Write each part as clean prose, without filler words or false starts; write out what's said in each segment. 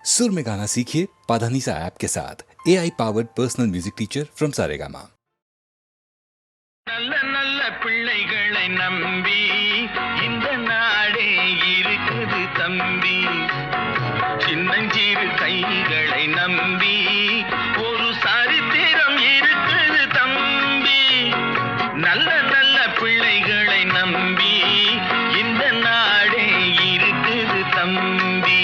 सुर में गाना सीखिए पाधानीसा ऐप के साथ। AI powered personal music teacher from Saregama. நல்ல நல்ல பிள்ளைகளை நம்பி இந்த நாடே இருக்குது தம்பி. சின்னஞ்சிறு கைகளை நம்பி ஒரு சரித்திரம் இருக்குது தம்பி. நல்ல நல்ல பிள்ளைகளை நம்பி இந்த நாடே இருக்குது தம்பி.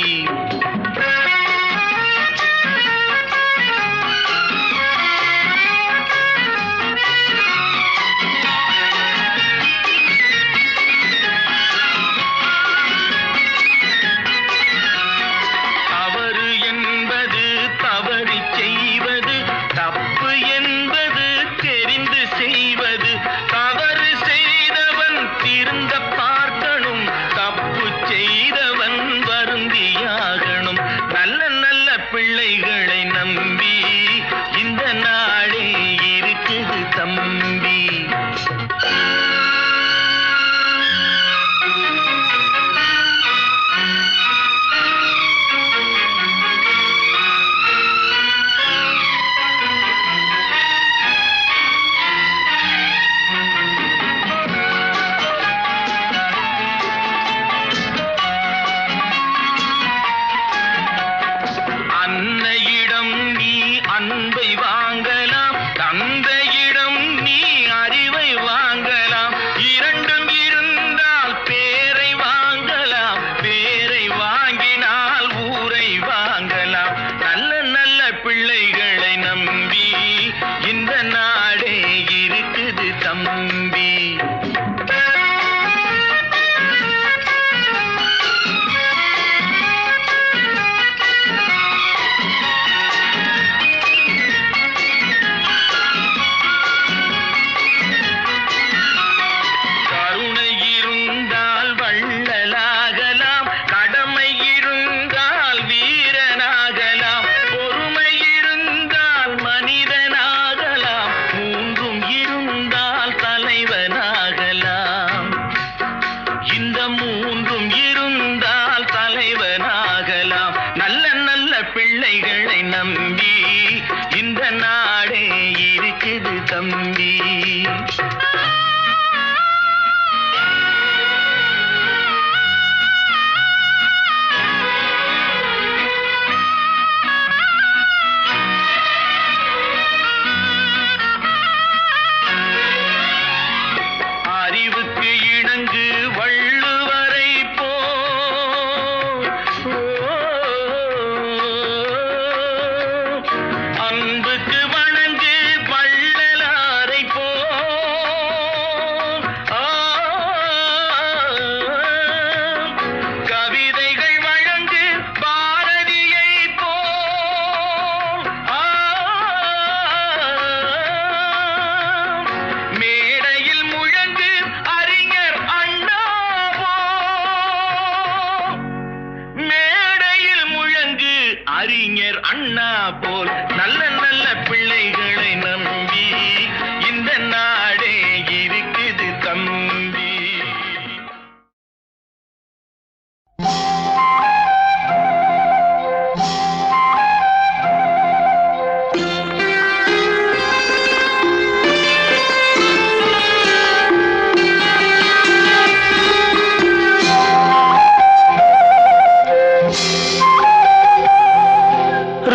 பிள்ளைகளை நம்பி இந்த நாடே இருக்குது தம்பி. அன்னையிடம் நீ அன்பை வாங்கலாம், தந்தையிடம் நீ அறிவை வாங்கலாம். இரண்டும் இருந்தால் பேரை வாங்கலாம், பேரை வாங்கினால் ஊரை வாங்கலாம். நல்ல நல்ல பிள்ளைகளை நம்பி இந்த நாடே இருக்குது தம்பி. பிள்ளைகளை நம்பி இந்த நாடே இருக்குது தம்பி. அறிவுக்கு இணங்கு வள்ளுவரை அன்புக்கு வணங்கு வள்ளலாரை கவிதைகள் வழங்கு பாரதியை மேடையில் முழங்கு அறிஞர் அண்ணா மேடையில் முழங்கு அறிஞர் அண்ணா போல். நல்ல நல்ல பிள்ளைகளை நம்பி இந்த நாடே இருக்குது தம்பி.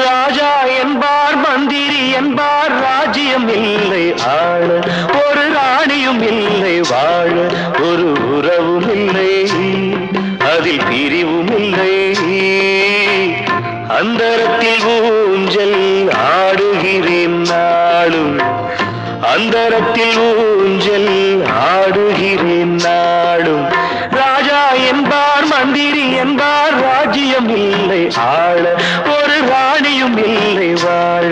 ராஜா என்பார் மந்திரி என்பார் ராஜ்யம் இல்லை ஆள, ஒரு ராணியும் இல்லை வாழ, ஒரு உறவும் இல்லை அதில் பிரிவும் இல்லை. அந்தரத்தில் ஊஞ்சல் ஆடுகிறேன் நாளும், அந்தரத்தில் ஊஞ்சல் ஆடுகிறேன் நாளும். ராஜா என்பார் மந்திரி என்பார் ராஜ்யம் இல்லை ஆள, ஒரு ராணியும் இல்லை வாழ.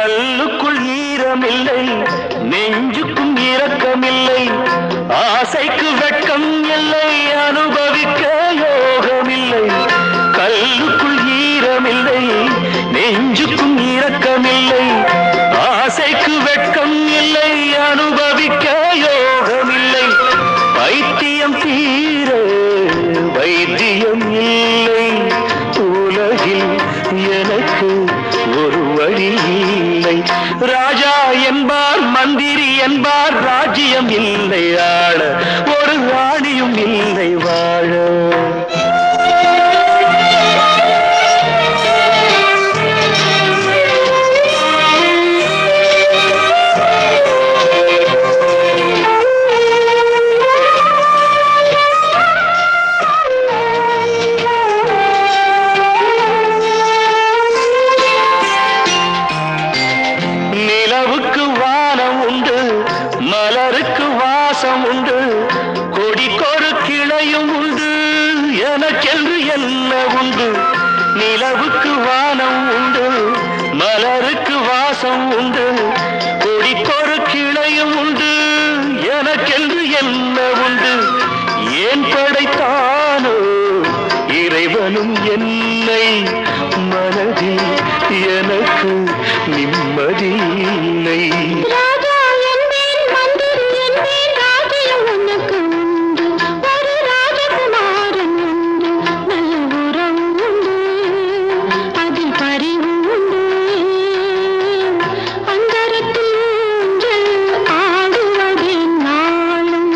கல்லுக்குள் ஈரமில்லை, நெஞ்சுக்கும் இரக்கமில்லை, ஆசைக்கு வெட்கம் இல்லை, அனுபவிக்க யோகமில்லை. கல்லுக்குள் ஈரமில்லை, நெஞ்சுக்கும் இரக்கமில்லை, ஆசைக்கு வெட்கம் இல்லை, அனுபவிக்க யோகமில்லை. பைத்தியம் தீர வைத்தியம் இல்லை, உலகில் எனக்கு ஒரு வழி இல்லை. ராஜா என்பார், மந்திரி என்பார், ராஜ்யம் இல்லை ஆள, ஒரு ராணியும் இல்லை வாழ. நிலவுக்கு வானம் உண்டு, மலருக்கு வாசம் உண்டு, கொடிக்கொரு கிளையும் உண்டு, எனக்கென்று என்ன உண்டு. நிலவுக்கு வானம் உண்டு, மலருக்கு வாசம் உண்டு, கொடிக்கொரு கிளையும் உண்டு, எனக்கென்று என்ன உண்டு. ஏன் படைத்தானோ இறைவனும் என்னை, மனதில் எனக்கு நிம்மதி இல்லை. ராஜா என்பேன், மந்திரி என்பேன், ராஜ்யம் உனக்கு உண்டு, ஒரு ராஜகுமாரன் உண்டு, நல்ல உறவு உண்டு, அதில் பரிவு உண்டு. அந்தரத்தில் ஊஞ்சல் ஆடுவதே நாளும்.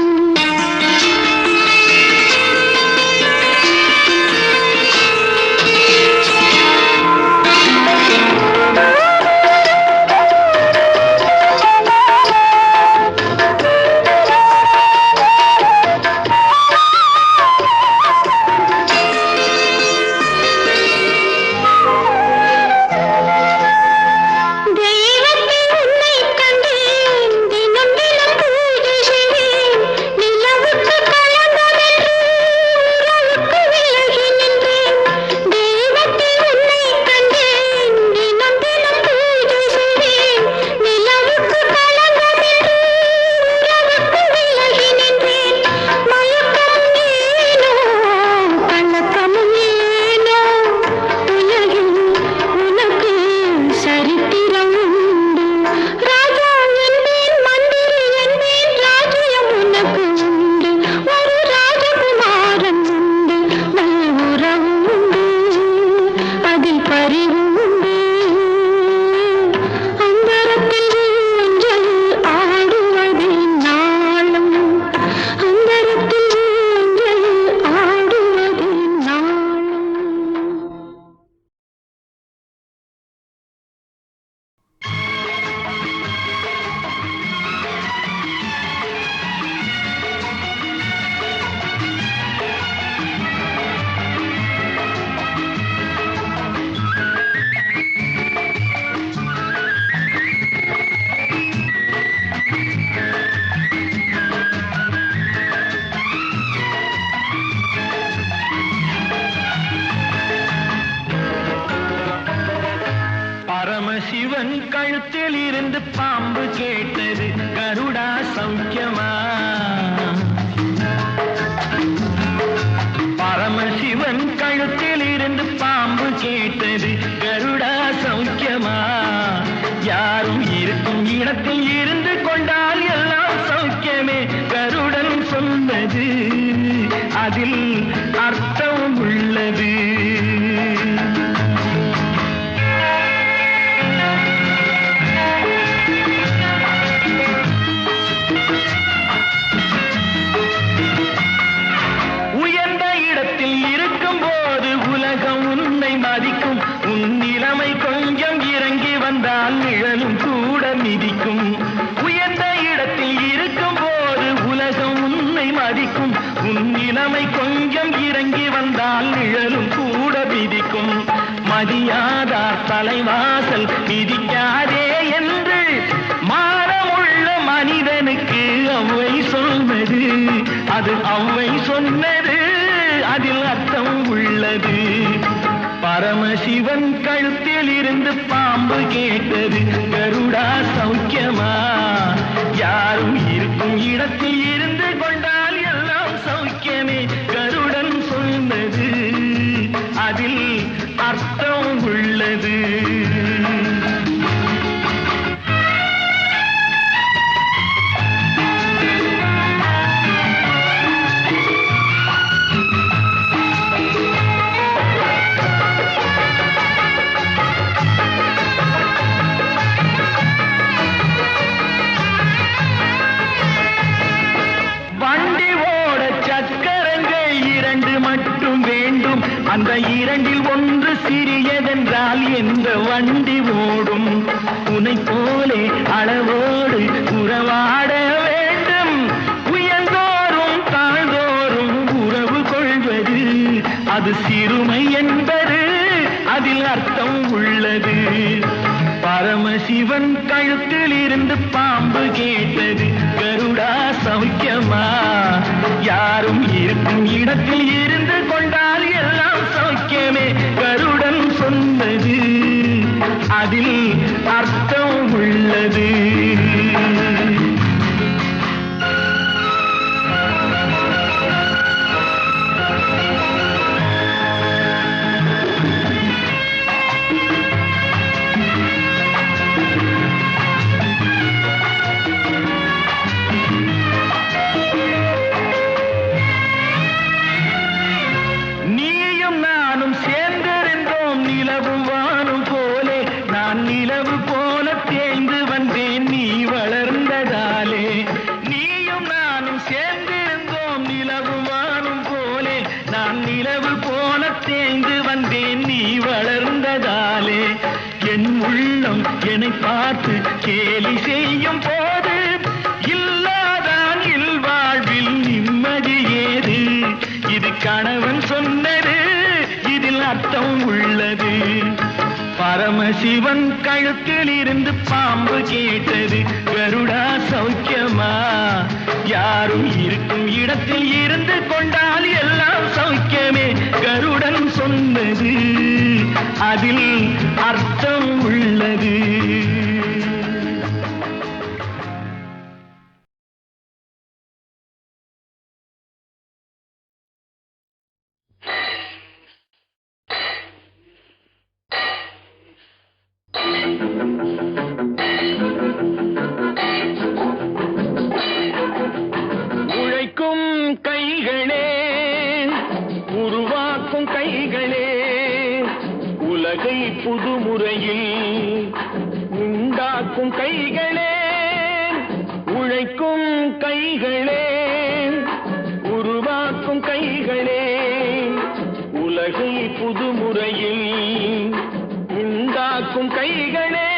பரமசிவன் கழுத்தில் இருந்து பாம்பு கேட்டது, கருடா சௌக்கியமா? பரமசிவன் கழுத்தில் இருந்து பாம்பு கேட்டது, கருடா சௌக்கியமா? யாரும் இருக்கும் இடத்தில் இருந்து கொண்டால் எல்லாம் சௌக்கியமே, கருடன் சொன்னது அதில் அர்த்தம் உள்ளது. உன் நிலைமை கொஞ்சம் இறங்கி வந்தால் நிழலும் கூட மிதிக்கும். உயர்ந்த இடத்தில் இருக்கும் போது உலகம் உன்னை மதிக்கும். உன் நிலைமை கொஞ்சம் இறங்கி வந்தால் நிழலும் கூட மிதிக்கும். மதியாதார் தலைவாசல் மிதிக்காதே என்று மானமுள்ள மனிதனுக்கு அவ்வை சொன்னது, அது அவ்வை சொன்னது, அதில் அர்த்தம் உள்ளது. பரமசிவன் கழுத்தில் இருந்து பாம்பு கேட்டது கருடா சௌக்கியமா, யாரும் இருக்கும் இடத்தில் இருந்து கொண்டால் எல்லாம் சௌக்கியமே. கருடன் சொன்னது அதில் அர்த்தம் உள்ளது. அந்த இரண்டில் ஒன்று சிறியதென்றால் எந்த வண்டி ஓடும்? உனை போலே அளவோடு உறவாட வேண்டும். உயர்ந்தோறும் தாழ்ந்தோறும் உறவு கொள்வது அது சிறுமை என்பது அதில் அர்த்தம் உள்ளது. பரமசிவன் கழுத்தில் இருந்து பாம்பு கேட்டது கருடா சௌக்கியமா, யாரும் இருக்கும் இடத்தில் இருந்து கொண்டால் எல்லாம் சௌக்கியமே. கருடன் சொன்னது அதில் அர்த்தம் உள்ளது. நிலவு போல தேய்ந்து வந்தேன் நீ வளர்ந்ததாலே. நீயும் நானும் சேர்ந்திருந்தோம் நிலவு வானும் போலே. நான் நிலவு போல தேய்ந்து வந்தேன் நீ வளர்ந்ததாலே. என் உள்ளம் என்னை பார்த்து கேலி செய்யும் போது இல்லாதான் இல்வாழ்வில் நிம்மதி ஏது? இது கணவன் சொன்னது, இதில் அர்த்தம் உள்ளது. பரமசிவன் கழுத்தில் இருந்து பாம்பு கேட்டது கருடா சௌக்கியமா, யாரும் இருக்கும் இடத்தில் இருந்து கொண்டால் எல்லாம் சௌக்கியமே. கருடன் சொன்னது அதில் அர்த்தம் உள்ளது. உழைக்கும் கைகளே, உருவாக்கும் கைகளே, உலகை புதுமுறையில் உண்டாக்கும் கைகளே. உழைக்கும் கைகளே, உருவாக்கும் கைகளே, உலகை புதுமுறையில் உண்டாக்கும் கைகளே,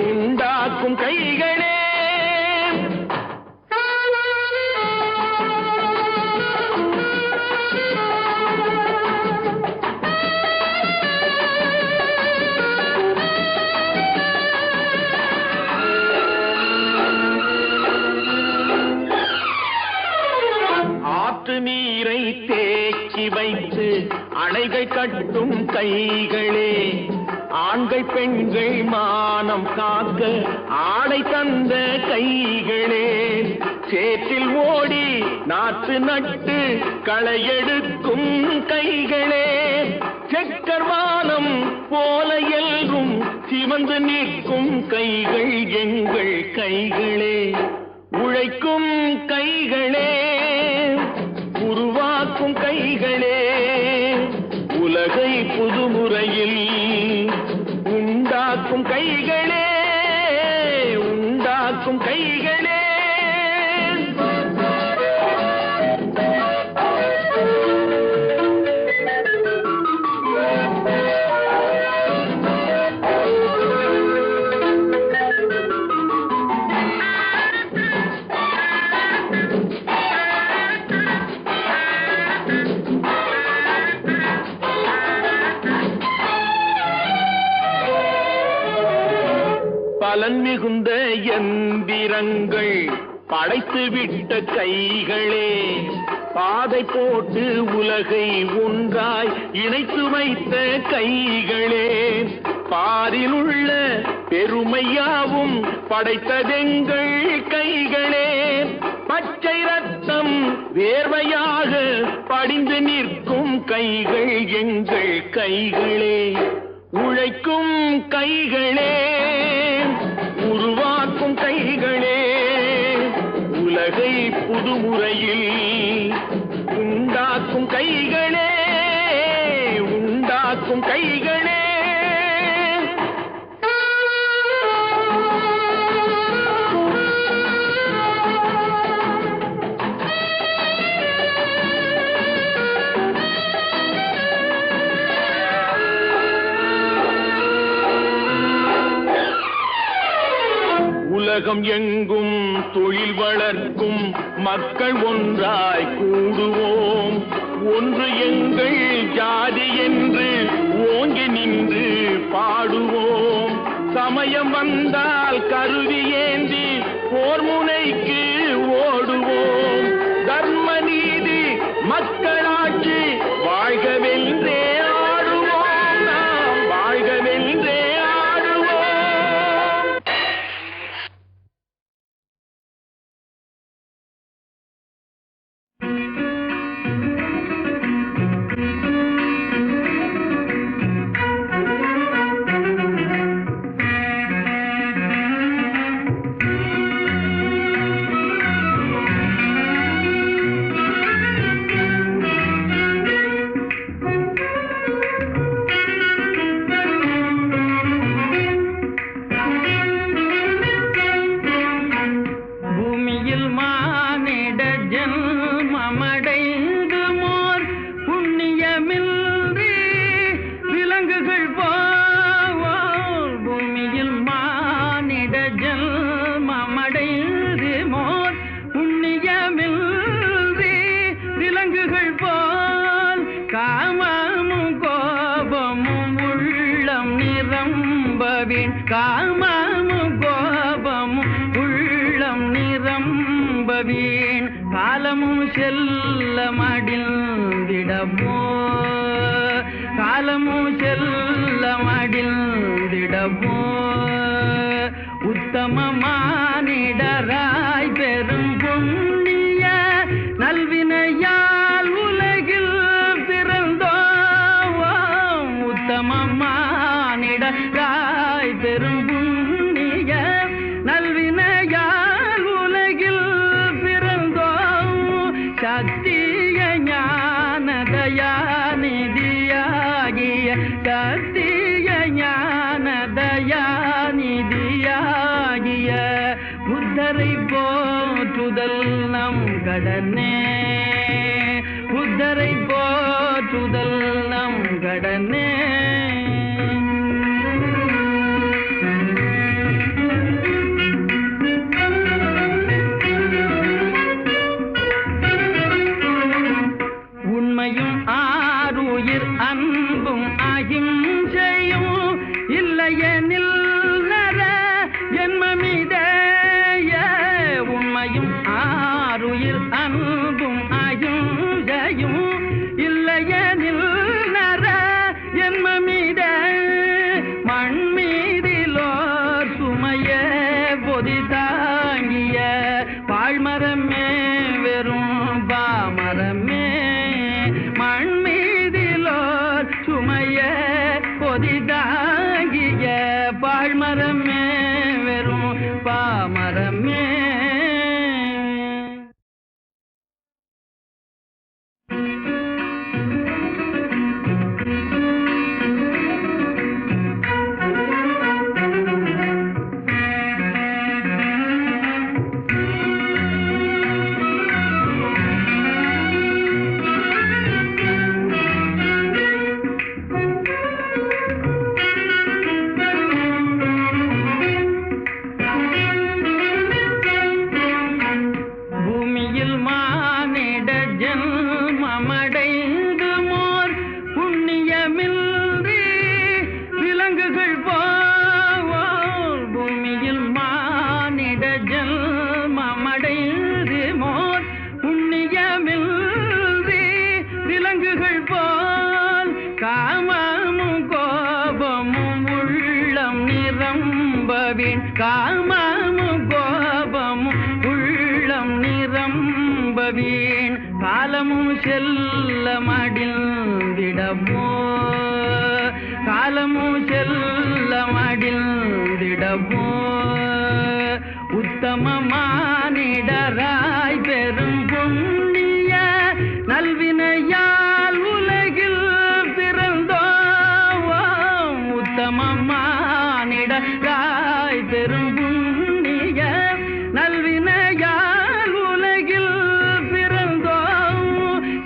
உண்டாக்கும் கைகளே. நீரை தேக்கி வைத்து அணைகள் கட்டும் கைகளே, ஆண்கள் பெண்கள் மானம் காக்க ஆடை தந்த கைகளே. சேற்றில் ஓடி நாற்று நட்டு களையெடுக்கும் கைகளே, செக்கர்வானம் போல எல்கும் சிவந்து நிற்கும் கைகள் எங்கள் கைகளே. உழைக்கும் கைகளே, உருவாக்கும் கைகளே, உலகை புதுமுறையில் உண்டாக்கும் கைகளே, உண்டாக்கும் கைகளே. பலன் மிகுந்த எந்திரங்கள் படைத்து விட்ட கைகளே, பாதை போட்டு உலகை ஒன்றாய் இணைத்து வைத்த கைகளே, பாரில் உள்ள பெருமையாவும் படைத்ததெங்கள் கைகளே. பச்சை ரத்தம் வேர்வையாக படிந்து நிற்கும் கைகள் எங்கள் கைகளே. உழைக்கும் கைகளே, உருவாக்கும் கைகளே, உலகை புதுமுறையில் உண்டாக்கும் கைகளே, உண்டாக்கும் கைகளே. உலகம் எங்கும் தொழில் வளர்க்கும் மக்கள் ஒன்றாய் கூடுவோம். ஒன்று எங்கள் ஜாதி என்று ஓங்கி நின்று பாடுவோம். சமயம் வந்தால் கருவி ஏந்தி போர் முனைக்கு ஓடுவோம். தர்ம நீதி மக்களாட்சி வாழ்கவென்றே ஆடுவோம். நாம் வாழ்கவென்றே ஆடுவோம். பூமியில் மானிட ஜன்மமடைந்து மோர் புண்ணியமின்றி விலங்குகள் போல். பூமியில் மானிட ஜன்மமடைந்து மோர் புண்ணியமின்றி விலங்குகள் போல். காமமும் கோபமும் உள்ளம் நிரம்பவின், காமமும் கோபமும் உள்ளம் நிரம்பவின். காலமும் செல்ல மடிந்திடமோ, காலமும் செல்ல மடிந்திடமோ. உத்தம மானிடராய் பெரும் புண்ணிய நல்வினையால் உலகில் பிறந்தோம். உத்தம மானிடராய் பெரும் புண்ணிய நல்வினையால் உலகில் பிறந்தோம். சத்திய ஞான தயாநிதியாகிய, சத்திய ஞான தயாநிதியாகிய புத்தரை போற்றுதல் நம் கடனே. புத்தரை போற்றுதல் நம் கடனே. உண்மையும் ஆருயிர் அன்பும் அகிம்சையும் இல்லையெனில் நர ஜன்மமிதேய. உண்மையும் ஆருயிர் அன்பும் அகிம்சையும் இல்லையெனில் நர ஜன்மமித. மண் மீதிலோர் சுமைய பொதி தாங்கிய பாழ்மரமே வெறும் பாமரமே. மண் மீதிலோர் சுமைய பொதி தாங்கிய பாழ்மரமே வெறும் பாமரமே. காமமும் கோபமும் உள்ளம் நிரம்ப வீண் காலமும் செல்ல மடிந்திடமோ காலமும் செல்ல மடிந்திடமோ உத்தம மானிடராய் பெரும் புண்ணிய நல்வினையால் உலகில் பிறந்தோம் உத்தம மானிடராய் பெரும் புண்ணிய நல்வினையால் உலகில் பிறந்தோம்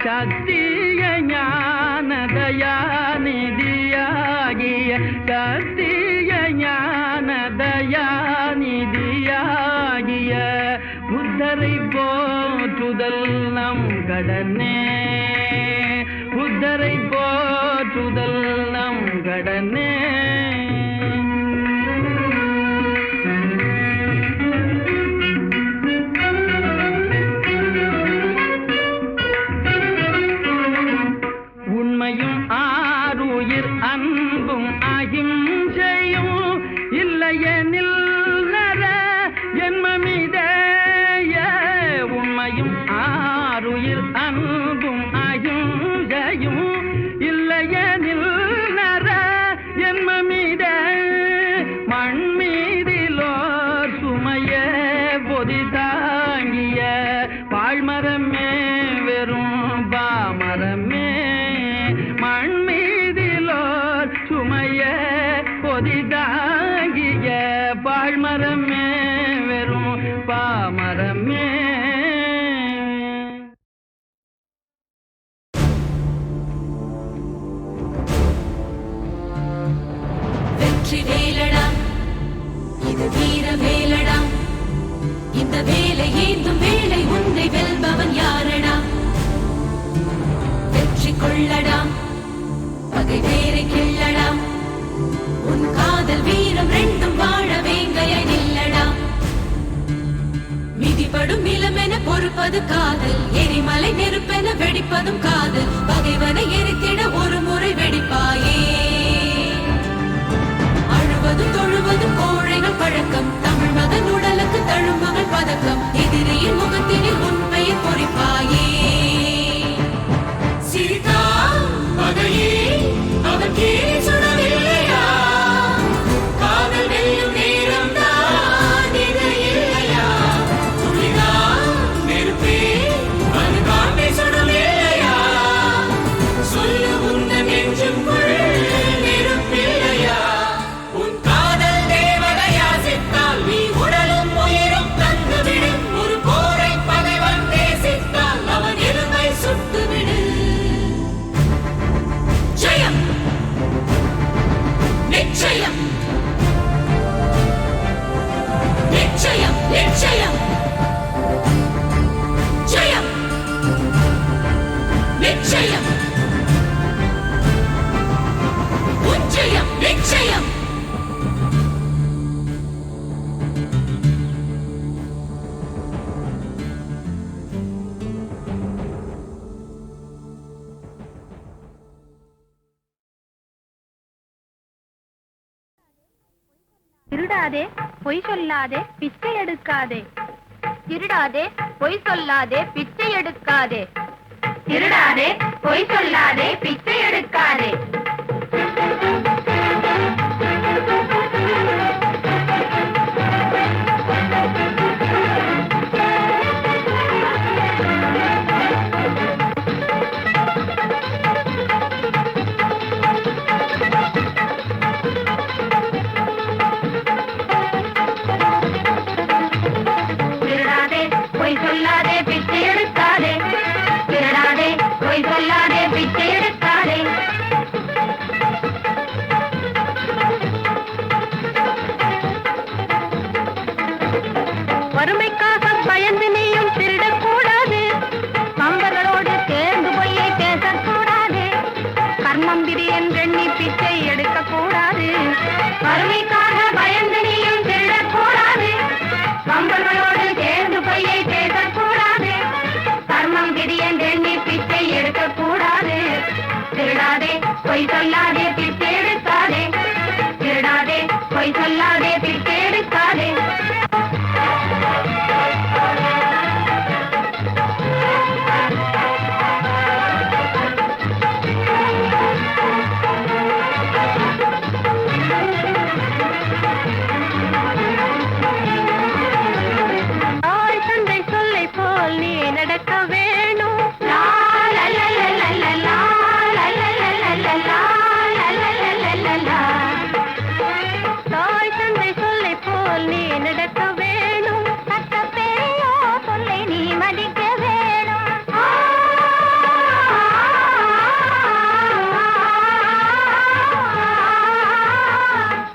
சத்திய ஞான தயாநிதியாகிய சத்திய ஞான தயாநிதியாகிய புத்தரை போற்றுதல் நம் கடனே புத்தரை போற்றுதல் நம் கடனே உண்மையும் ஆருயிர் அன்பும் அகிம்சையும் இல்லையெனில் நர ஜென்மமிதேய உண்மையும் ஆருயிர் அன்பும் அகிம்சையும் இல்லையெனில் நர ஜென்மமித மண்மீதிலோர் சுமைய பொதி தாங்கிய பாழ்மரமே வெறும் பாமரமே மண்மீதிலோர் சுமைய பொதி தாங்கிய பாழ்மரமே வெறும் பாமரமே வெற்றி வேலடா இது வீர வேலடா இந்த வேலை ஏந்தும் வேலை உன்னை வெல்பவன் யாரடா வெற்றி கொள்ளடா பகை வேரை கிள்ளடா உன் காதல் வீரம் ரெண்டும் வாழ வேங்கைய நில்லடா மிதிப்படும் நிலமென பொறுப்பது காதல் எரிமலை நெருப்பென வெடிப்பதும் காதல் பகைவனை எரித்திட ஒரு முறை வெடிப்பாயே அழுவதும் தொழுவதும் கோழைகள் பழக்கம் தமிழ் மகன் உடலுக்கு தழும்புகள் பதக்கம் எதிரியின் முகத்தினில் உன் பெயர் பொறிப்பாயே சிரித்தா பகையே அவன் கேலி சுடவில்லையா காதல் வெல்லும் நேரம் தான் இது இல்லையா துளிதான் நெருப்பே அது காட்டை சுடவில்லையா சொல்லு உந்தன் நெஞ்சுக்குள் நெருப்பில்லையா உன் காதல் தேவதையா சித்தால் நீ உடலும் உயிரும் தந்துவிடு ஒரு போரை பகைவன் நேசித்தால் அவன் எலும்பை சுட்டுவிடு ஜெயம் நிச்சயம் நிச்சயம் நிச்சயம் ஜெயம் நிச்சயம் உச்சயம் நிச்சயம் திருடாதே பொய் சொல்லாதே பிச்சை எடுக்காதே திருடாதே பொய் சொல்லாதே பிச்சை எடுக்காதே திருடாதே பொய் சொல்லாதே பிச்சை எடுக்காதே திருடாதே பொய் சொல்லாதே பிச்சை எடுக்காதே திருடாதே பொய் சொல்லாதே பிச்சை எடுக்காதே வறுமைக்காக பயந்து நீயும் திருடக்கூடாது நண்பர்களோடு சேர்ந்து பொய்யை பேசக்கூடாது கர்மம் விதி என்றெண்ணி பிச்சை எடுக்கக்கூடாது வறுமைக்காக பயந்து நீயும் திருடக்கூடாது நண்பர்களோடு சேர்ந்து பொய்யை பேசக்கூடாது கர்மம் விதி என்றெண்ணி பிச்சை எடுக்கக்கூடாது திருடாதே பொய் சொல்லாதே பிச்சை எடுக்காதே திருடாதே பொய் சொல்லாதே பிச்சை எடுக்காதே நடக்க வேணும், சட்ட பெரியோ சொல்லை நீ மதிக்க வேணும்.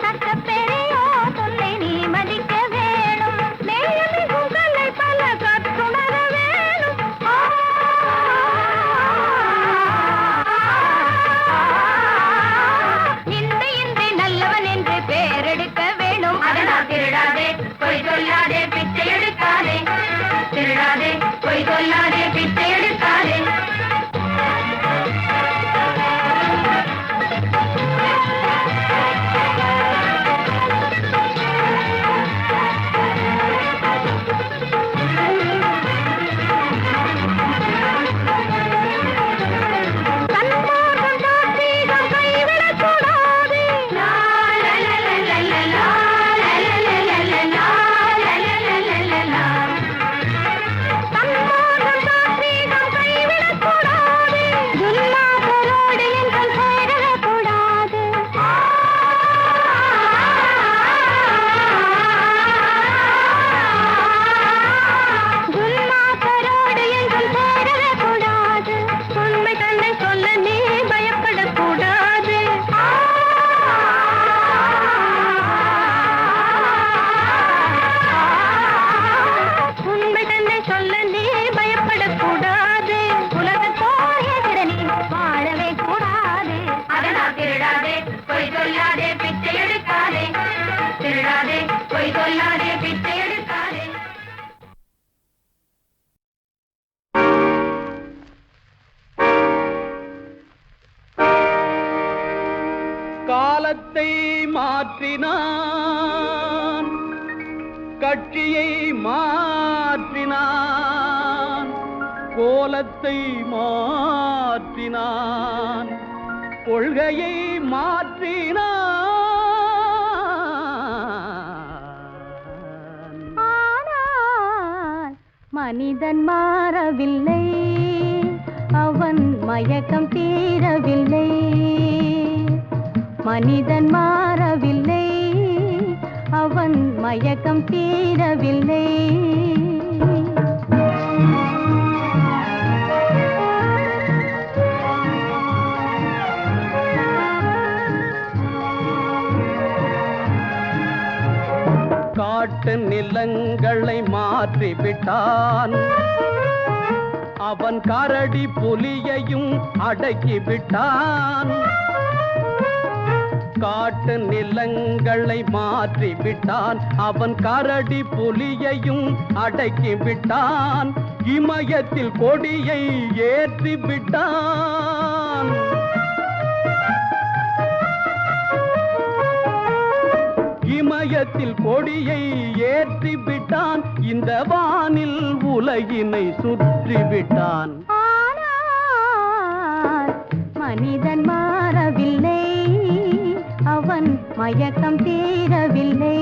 சட்ட பெரியோ சொல்லை நீ மதிக்க வேணும், மேயமிகுகளை பல கற்றுணர வேணும். இன்றி நல்லவன் என்று பேரெடுக்க வேணும். அதனால் திருடாதே, பொய் சொல்லாதே, பிச்சை எடுக்காதே. திருடாதே, பொய் சொல்லாதே, பிச்சை எடுக்காதே. கண்மார்க்கம் தாத்ரீகம் கைவிடக்கூடாது. லா, லா, லா, லா, லா, லா, லா, லா, லா, லா, லா, லா, லா, லா, லா, லா, லா. கண்மார்க்கம் தாத்ரீகம் கைவிடக்கூடாது. துன்மார்க்கரோடு என்றும் சேரக்கூடாது. துன்மார்க்கரோடு என்றும் சேரக்கூடாது. உண்மை தன்னை சொல்ல நீ பயப்படக்கூடாது. உண்மை தன்னை சொல்ல நீ பயப்படக்கூடாது. உலகத்தோர் எதிர நீ வாழவே கூடாது. அதனால் திருடாதே, பொய் சொல்லாதே, பிச்சை எடுக்காதே. திருடாதே, பொய் சொல்லாதே, பிச்சை எடுக்காதே. காலத்தை மாற்றினான், கட்சியை மாற்றினான், கோலத்தை மாற்றினான், கொள்கையை மாற்றினான். ஆனால் மனிதன் மாறவில்லை, அவன் மயக்கம் தீரவில்லை. மனிதன் மாறவில்லை, அவன் மயக்கம் தீரவில்லை. காட்டு நிலங்களை மாற்றிவிட்டான், அவன் கரடி புலியையும் அடக்கிவிட்டான். காட்டு நிலங்களை மாற்றிவிட்டான், அவன் கரடி புலியையும் அடக்கிவிட்டான். இமயத்தில் கொடியை ஏற்றிவிட்டான். இமயத்தில் கொடியை ஏற்றிவிட்டான், இந்த வானில் உலகினை சுற்றிவிட்டான். ஆனால் மனிதன் மாறவில்லை, அவன் மயக்கம் தீரவில்லை.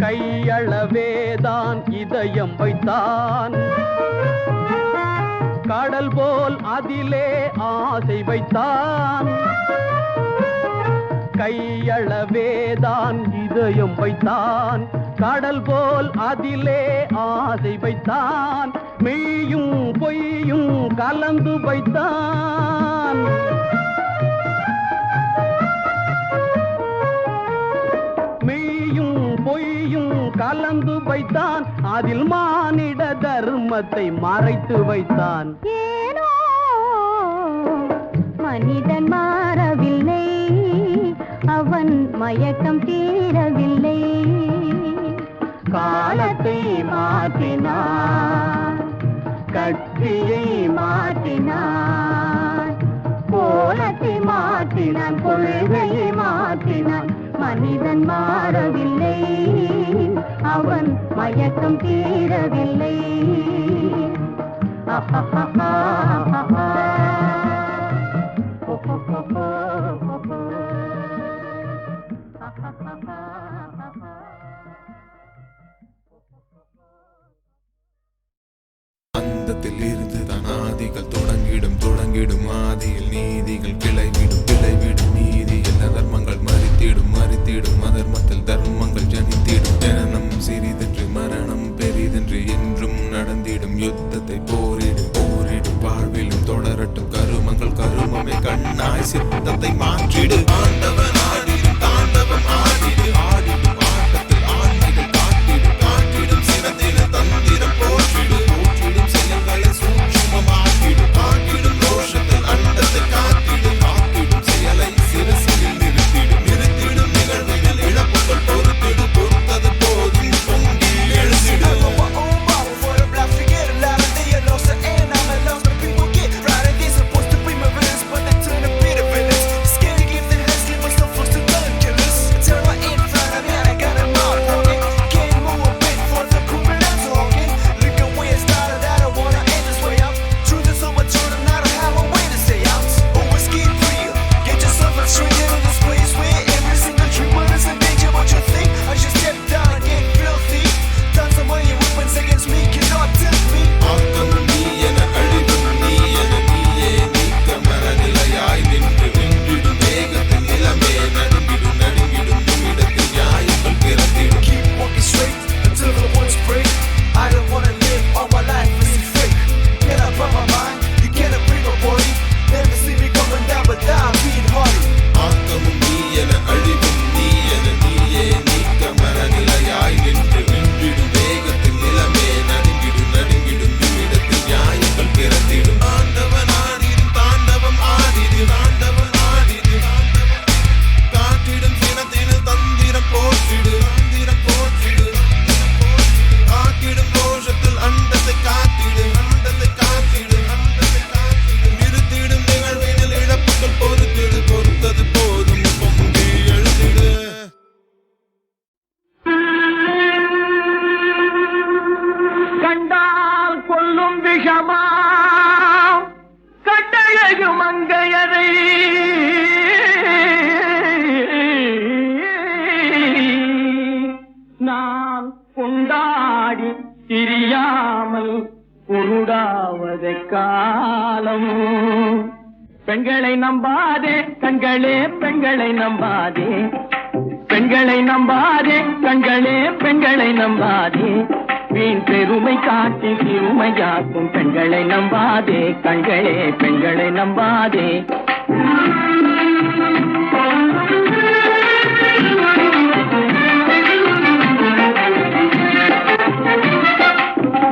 கையளவேதான் இதயம் வைத்தான், கடல் போல் அதிலே ஆசை வைத்தான். கையளவேதான் இதயம் வைத்தான், கடல் போல் அதிலே ஆசை வைத்தான். மெய்யும் பொய்யும் கலந்து வைத்தான். மெய்யும் பொய்யும் கலந்து வைத்தான், அதில் மானிட தர்மத்தை மறைத்து வைத்தான். ஏனோ மனிதன் மாறவில்லை, அவன் மயக்கம் தீரவில்லை. காலத்தை மாற்றினான், கட்சியை மாற்றினான், கோலத்தை மாற்றினான், கொள்கையை மாற்றினான். மனிதன் மாறவில்லை, அவன் மயக்கம் தீரவில்லை. அந்தத்தில் இருந்து தான் ஆதிகள் தொடங்கிடும் ஆதியில் நீதிகள் கிளைவிடும் நீதியில் அதர்மங்கள் மறித்திடும் அதர்மத்தில் தர்மங்கள் ஜனித்திடும் ஜனனம் சிறிதென்று மரணம் பெரிதென்று என்றும் நடந்திடும் யுத்தத்தை போரிடும் வாழ்விலும் தொடரட்டும் கருமமே கண்ணாய் சித்தத்தை மாற்றிடு ஆண்டவன் ஆடிடும் தாண்டவம் ஆடிடும் ஆட்டத்தில் ஆண்மைகள் காட்டிடும் சினத்தில தந்திரம் போற்றிடும் செயல்களை சூட்சுமமாக்கிடும் காட்டிடும் ரோஷத்தில் அண்டத்தை காத்திடும் செயலை சிரசில் நிறுத்திடும் நிகழ்வுகள் இழப்புகள் பொறுத்தது போதும் பொங்கி எழுதிடும் பெண்களை நம்பாதே கண்களே பெண்களை நம்பாதே பெண்களை நம்பாதே கண்களே பெண்களை நம்பாதே வீண் பெருமை காட்டி சிறுமையாக்கும் பெண்களை நம்பாதே கண்களே பெண்களை நம்பாதே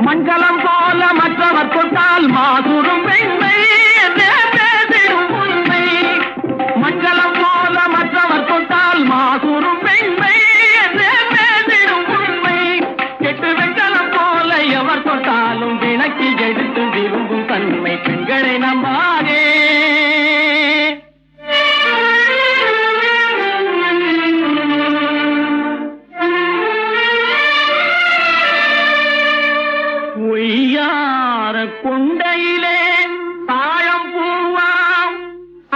மஞ்சளம் போல மற்றவர் தொட்டால் மாசுரும் பெண்மை மஞ்சளம் போல மற்றவர் தொட்டால் மாசுரும் பெண்மை பேசிடும் உண்மை கெட்டு வெஞ்சலம் போல எவர் தொட்டாலும் விளக்கி எடுத்து விரும்பும் தன்மை பெண்களை நம்பாதே ஒய்யார கொண்டையிலே தாழம் பூவாம்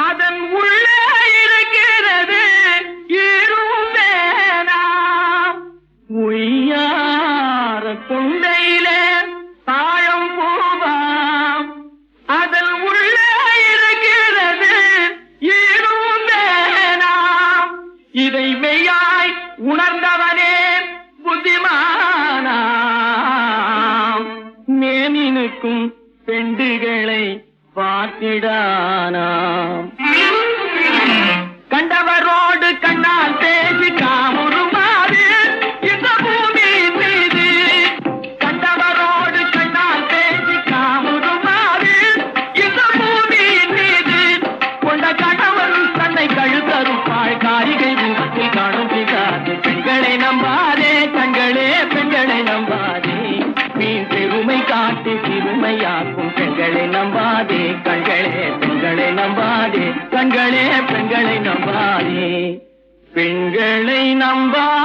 அதன் உள்ளே இருக்கிறது இருந்தேனாம் ஒய்யார கொண்டையிலே தாழம் பூவாம் அதன் உள்ளே இருக்கிறது இருந்தேனாம் இதை மெய்யாய் உணர்ந்தவனே புத்திமானாம் மேனினுக்கும் பெண்டுகளை பார்த்திடானாம் கண்டவரோடு கண்ணால் பேசி காமுறுமாறு இந்த பூமி மீது கண்டவரோடு கண்ணால் பேசி காமுறுமாறு இந்த பூமி மீது கொண்ட கணவன் தன்னை கழுத்தறுப்பாள் காரிகை ரூபத்தில் காணும் பிசாது பெண்களை நம்பாதே கண்களே பெண்களை நம்பாதே மீன் பெருமை காட்டி சிறுமையாக்கும் பெண்களை நம்பாதே கண்களே பெண்களை நம்பாதே கண்களே பெண்களை நம்பாதே பெண்களை நம்பாதே